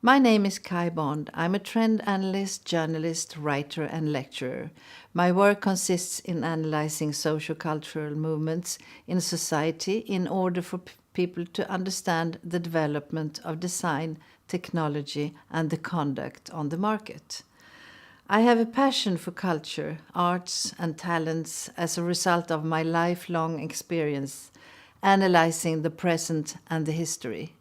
My name is Kai Bond. I'm a trend analyst, journalist, writer, and lecturer. My work consists in analyzing socio-cultural movements in society in order for people to understand the development of design, technology, and the conduct on the market. I have a passion for culture, arts, and talents as a result of my lifelong experience analyzing the present and the history.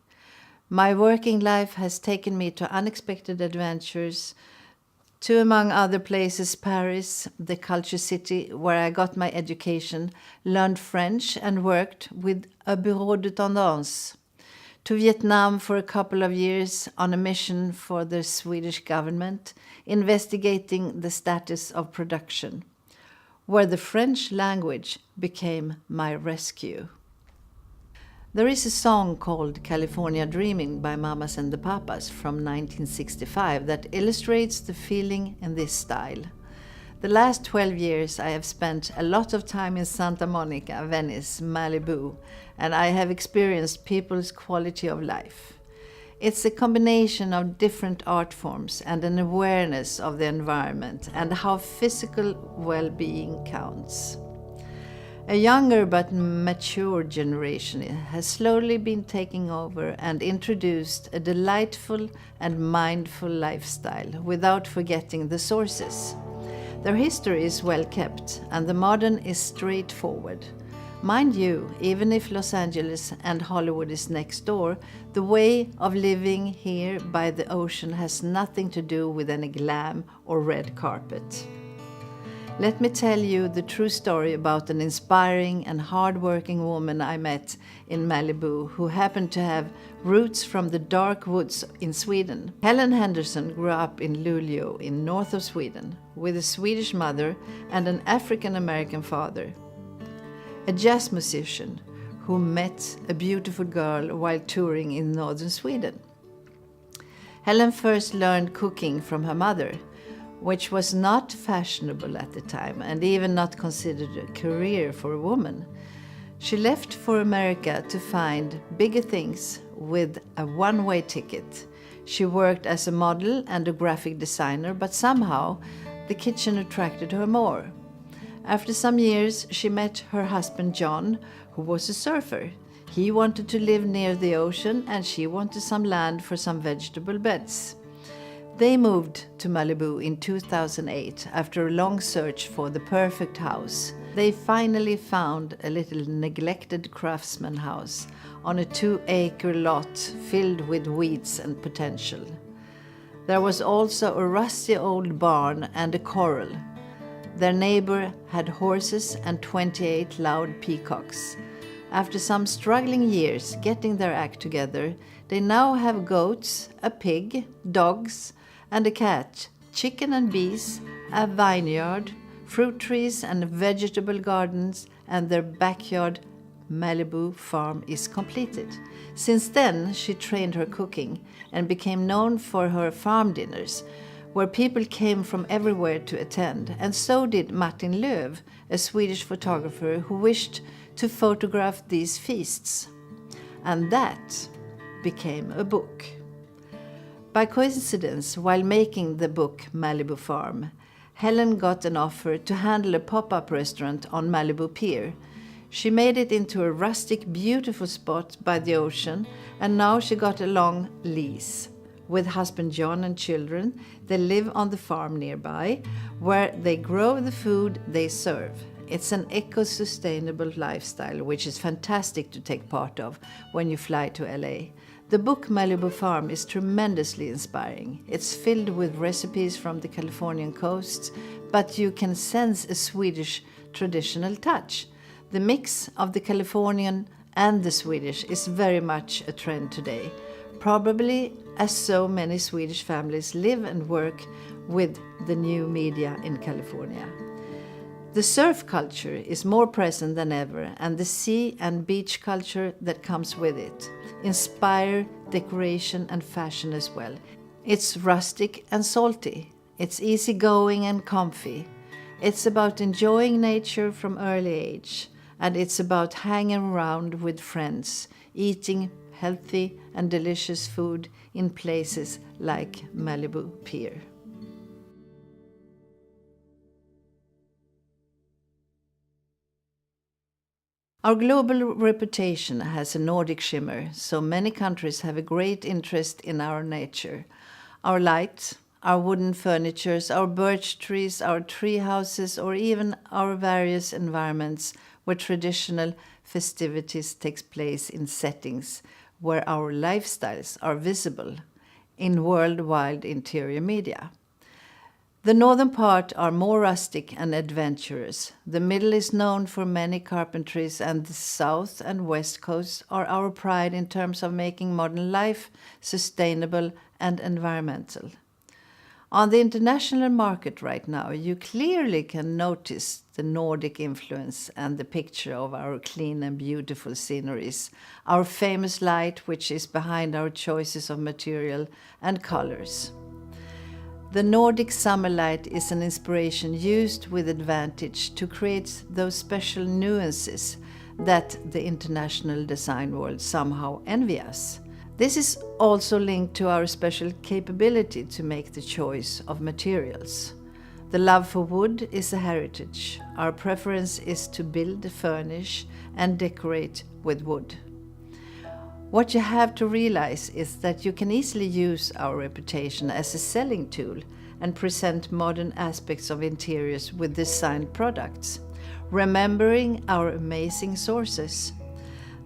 My working life has taken me to unexpected adventures, to, among other places, Paris, the culture city where I got my education, learned French, and worked with a bureau de tendance, to Vietnam for a couple of years on a mission for the Swedish government, investigating the status of production, where the French language became my rescue. There is a song called California Dreaming by Mamas and the Papas from 1965 that illustrates the feeling in this style. The last 12 years I have spent a lot of time in Santa Monica, Venice, Malibu, and I have experienced people's quality of life. It's a combination of different art forms and an awareness of the environment and how physical well-being counts. A younger but mature generation has slowly been taking over and introduced a delightful and mindful lifestyle without forgetting the sources. Their history is well kept and the modern is straightforward. Mind you, even if Los Angeles and Hollywood is next door, the way of living here by the ocean has nothing to do with any glam or red carpet. Let me tell you the true story about an inspiring and hard-working woman I met in Malibu who happened to have roots from the dark woods in Sweden. Helen Henderson grew up in Luleå in north of Sweden with a Swedish mother and an African-American father. A jazz musician who met a beautiful girl while touring in northern Sweden. Helen first learned cooking from her mother, which was not fashionable at the time and even not considered a career for a woman. She left for America to find bigger things with a one-way ticket. She worked as a model and a graphic designer, but somehow the kitchen attracted her more. After some years, she met her husband John, who was a surfer. He wanted to live near the ocean and she wanted some land for some vegetable beds. They moved to Malibu in 2008 after a long search for the perfect house. They finally found a little neglected craftsman house on a 2-acre lot filled with weeds and potential. There was also a rusty old barn and a corral. Their neighbor had horses and 28 loud peacocks. After some struggling years getting their act together, they now have goats, a pig, dogs, and a cat, chicken and bees, a vineyard, fruit trees and vegetable gardens, and their backyard Malibu farm is completed. Since then, she trained her cooking and became known for her farm dinners, where people came from everywhere to attend, and so did Martin Löv, a Swedish photographer who wished to photograph these feasts. And that became a book. By coincidence, while making the book Malibu Farm, Helen got an offer to handle a pop-up restaurant on Malibu Pier. She made it into a rustic, beautiful spot by the ocean, and now she got a long lease. With husband John and children, they live on the farm nearby, where they grow the food they serve. It's an eco-sustainable lifestyle, which is fantastic to take part of when you fly to LA. The book Malibu Farm is tremendously inspiring. It's filled with recipes from the Californian coasts, but you can sense a Swedish traditional touch. The mix of the Californian and the Swedish is very much a trend today, probably as so many Swedish families live and work with the new media in California. The surf culture is more present than ever, and the sea and beach culture that comes with it inspire decoration and fashion as well. It's rustic and salty. It's easygoing and comfy. It's about enjoying nature from early age, and it's about hanging around with friends, eating healthy and delicious food in places like Malibu Pier. Our global reputation has a Nordic shimmer, so many countries have a great interest in our nature. Our lights, our wooden furnitures, our birch trees, our tree houses, or even our various environments where traditional festivities take place in settings where our lifestyles are visible in worldwide interior media. The northern part are more rustic and adventurous. The middle is known for many carpentries, and the south and west coasts are our pride in terms of making modern life sustainable and environmental. On the international market right now, you clearly can notice the Nordic influence and the picture of our clean and beautiful sceneries, our famous light which is behind our choices of material and colors. The Nordic summer light is an inspiration used with advantage to create those special nuances that the international design world somehow envy us. This is also linked to our special capability to make the choice of materials. The love for wood is a heritage. Our preference is to build, furnish, and decorate with wood. What you have to realize is that you can easily use our reputation as a selling tool and present modern aspects of interiors with designed products, remembering our amazing sources.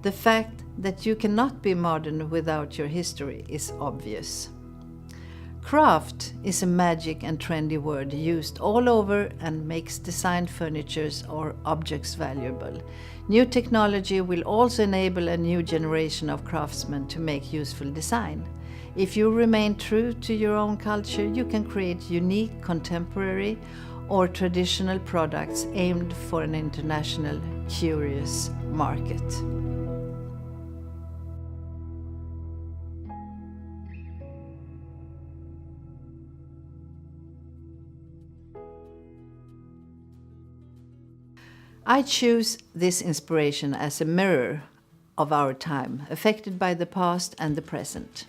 The fact that you cannot be modern without your history is obvious. Craft is a magic and trendy word used all over and makes designed furnitures or objects valuable. New technology will also enable a new generation of craftsmen to make useful design. If you remain true to your own culture, you can create unique, contemporary, or traditional products aimed for an international, curious market. I choose this inspiration as a mirror of our time, affected by the past and the present.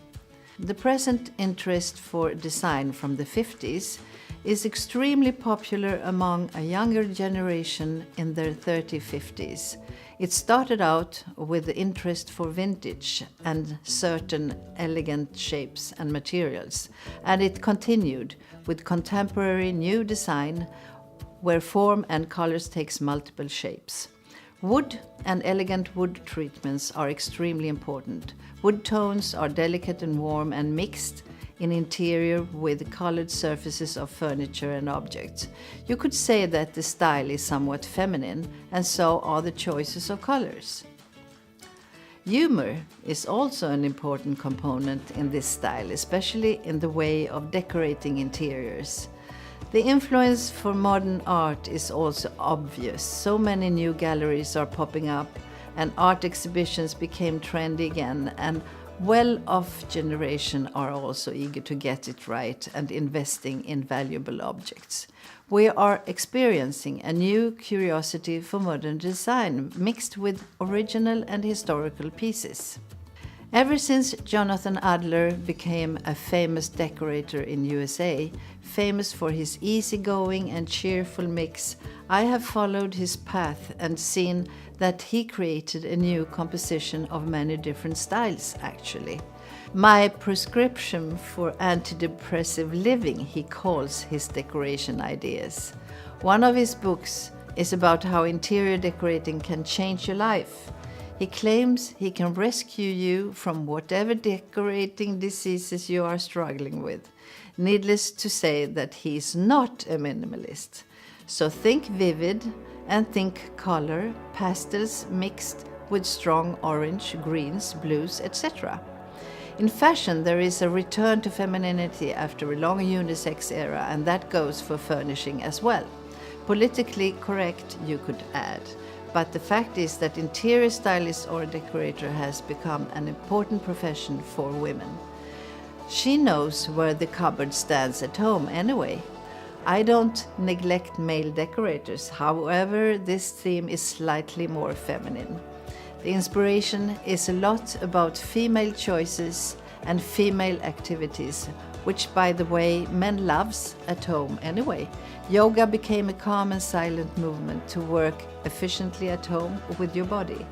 The present interest for design from the 50s is extremely popular among a younger generation in their 30-50s. It started out with the interest for vintage and certain elegant shapes and materials, and it continued with contemporary new design where form and colors takes multiple shapes. Wood and elegant wood treatments are extremely important. Wood tones are delicate and warm and mixed in interior with colored surfaces of furniture and objects. You could say that the style is somewhat feminine, and so are the choices of colors. Humor is also an important component in this style, especially in the way of decorating interiors. The influence for modern art is also obvious. So many new galleries are popping up and art exhibitions became trendy again, and well-off generation are also eager to get it right and investing in valuable objects. We are experiencing a new curiosity for modern design mixed with original and historical pieces. Ever since Jonathan Adler became a famous decorator in USA, famous for his easygoing and cheerful mix, I have followed his path and seen that he created a new composition of many different styles, actually. My prescription for antidepressive living, he calls his decoration ideas. One of his books is about how interior decorating can change your life. He claims he can rescue you from whatever decorating diseases you are struggling with. Needless to say that he is not a minimalist. So think vivid and think color, pastels mixed with strong orange, greens, blues, etc. In fashion, there is a return to femininity after a long unisex era, and that goes for furnishing as well. Politically correct, you could add. But the fact is that interior stylist or decorator has become an important profession for women. She knows where the cupboard stands at home anyway. I don't neglect male decorators, however, this theme is slightly more feminine. The inspiration is a lot about female choices and female activities, which, by the way, men loves at home anyway. Yoga became a calm and silent movement to work efficiently at home with your body.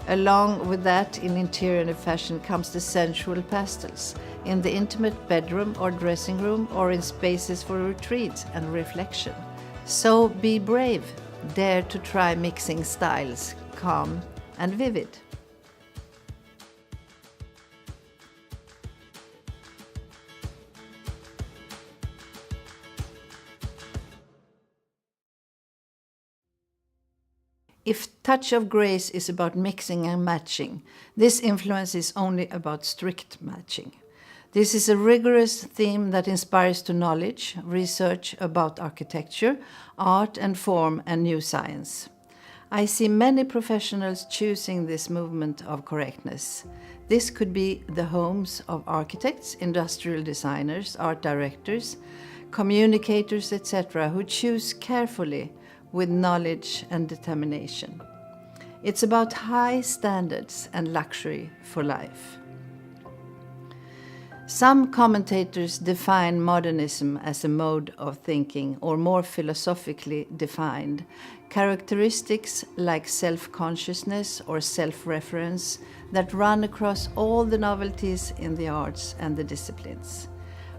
Along with that, in interior fashion comes the sensual pastels, in the intimate bedroom or dressing room, or in spaces for retreat and reflection. So be brave, dare to try mixing styles, calm and vivid. If Touch of Grace is about mixing and matching, this influence is only about strict matching. This is a rigorous theme that inspires to knowledge, research about architecture, art and form, and new science. I see many professionals choosing this movement of correctness. This could be the homes of architects, industrial designers, art directors, communicators, etc., who choose carefully with knowledge and determination. It's about high standards and luxury for life. Some commentators define modernism as a mode of thinking, or more philosophically defined, characteristics like self-consciousness or self-reference that run across all the novelties in the arts and the disciplines.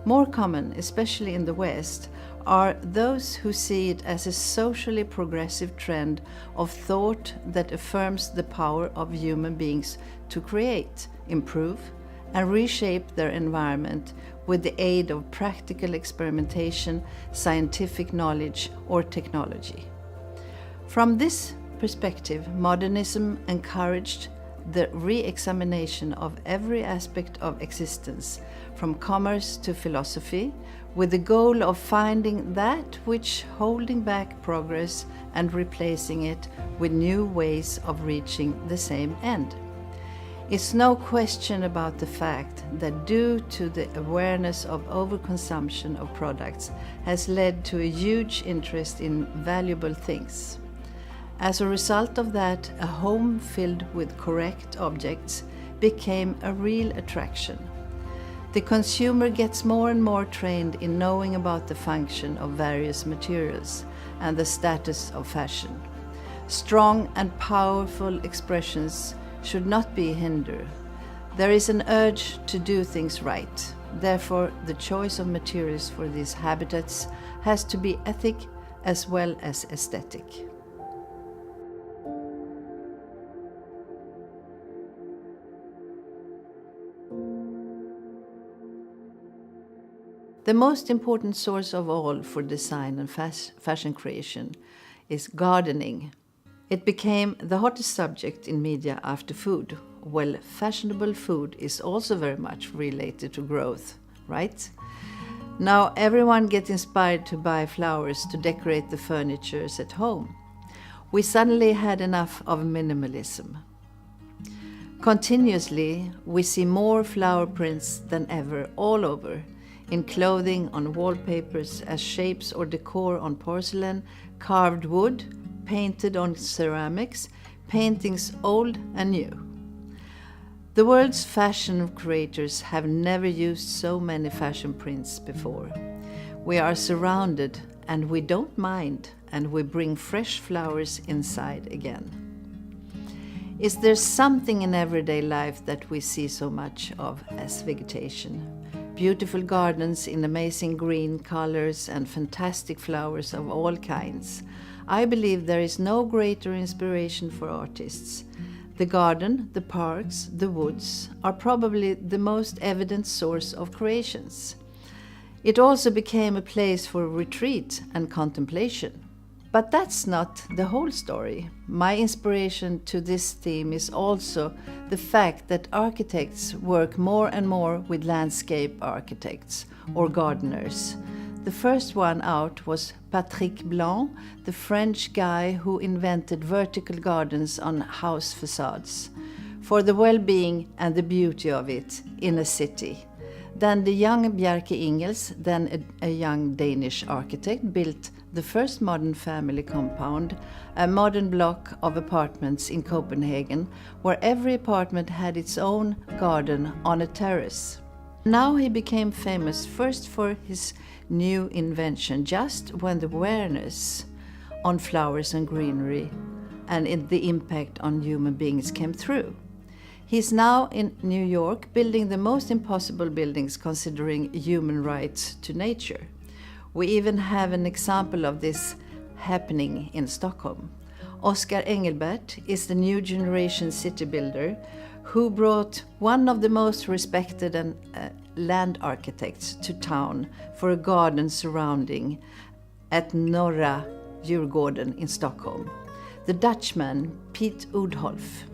More common, especially in the West, are those who see it as a socially progressive trend of thought that affirms the power of human beings to create, improve, and reshape their environment with the aid of practical experimentation, scientific knowledge, or technology. From this perspective, modernism encouraged the re-examination of every aspect of existence, from commerce to philosophy, with the goal of finding that which holding back progress and replacing it with new ways of reaching the same end. It's no question about the fact that due to the awareness of overconsumption of products has led to a huge interest in valuable things. As a result of that, a home filled with correct objects became a real attraction. The consumer gets more and more trained in knowing about the function of various materials and the status of fashion. Strong and powerful expressions should not be hindered. There is an urge to do things right. Therefore, the choice of materials for these habitats has to be ethic as well as aesthetic. The most important source of all for design and fashion creation is gardening. It became the hottest subject in media after food. Well, fashionable food is also very much related to growth, right? Now everyone gets inspired to buy flowers to decorate the furniture at home. We suddenly had enough of minimalism. Continuously, we see more flower prints than ever all over, in clothing, on wallpapers, as shapes or decor on porcelain, carved wood, painted on ceramics, paintings old and new. The world's fashion creators have never used so many fashion prints before. We are surrounded and we don't mind, and we bring fresh flowers inside again. Is there something in everyday life that we see so much of as vegetation? Beautiful gardens in amazing green colors and fantastic flowers of all kinds. I believe there is no greater inspiration for artists. The garden, the parks, the woods are probably the most evident source of creations. It also became a place for retreat and contemplation. But that's not the whole story. My inspiration to this theme is also the fact that architects work more and more with landscape architects or gardeners. The first one out was Patrick Blanc, the French guy who invented vertical gardens on house facades for the well-being and the beauty of it in a city. Then the young Bjarke Ingels, then a young Danish architect, built the first modern family compound, a modern block of apartments in Copenhagen, where every apartment had its own garden on a terrace. Now he became famous first for his new invention, just when the awareness on flowers and greenery and the impact on human beings came through. He's now in New York building the most impossible buildings considering human rights to nature. We even have an example of this happening in Stockholm. Oskar Engelbert is the new generation city builder who brought one of the most respected and land architects to town for a garden surrounding at Norra Djurgården in Stockholm, the Dutchman Piet Oudolf.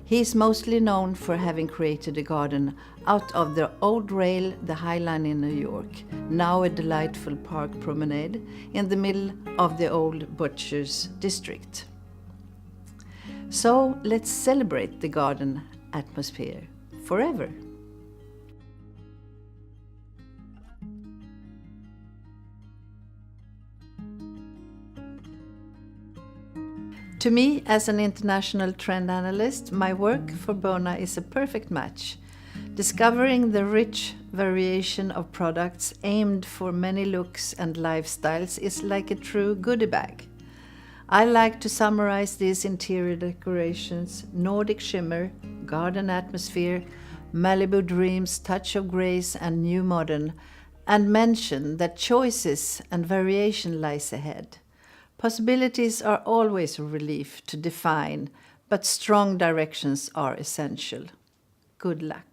He is mostly known for having created a garden out of the old rail, the High Line in New York, now a delightful park promenade in the middle of the old Butchers district. So let's celebrate the garden atmosphere forever. To me, as an international trend analyst, my work for Bona is a perfect match. Discovering the rich variation of products aimed for many looks and lifestyles is like a true goodie bag. I like to summarize these interior decorations: Nordic shimmer, garden atmosphere, Malibu dreams, touch of grace and new modern, and mention that choices and variation lies ahead. Possibilities are always a relief to define, but strong directions are essential. Good luck.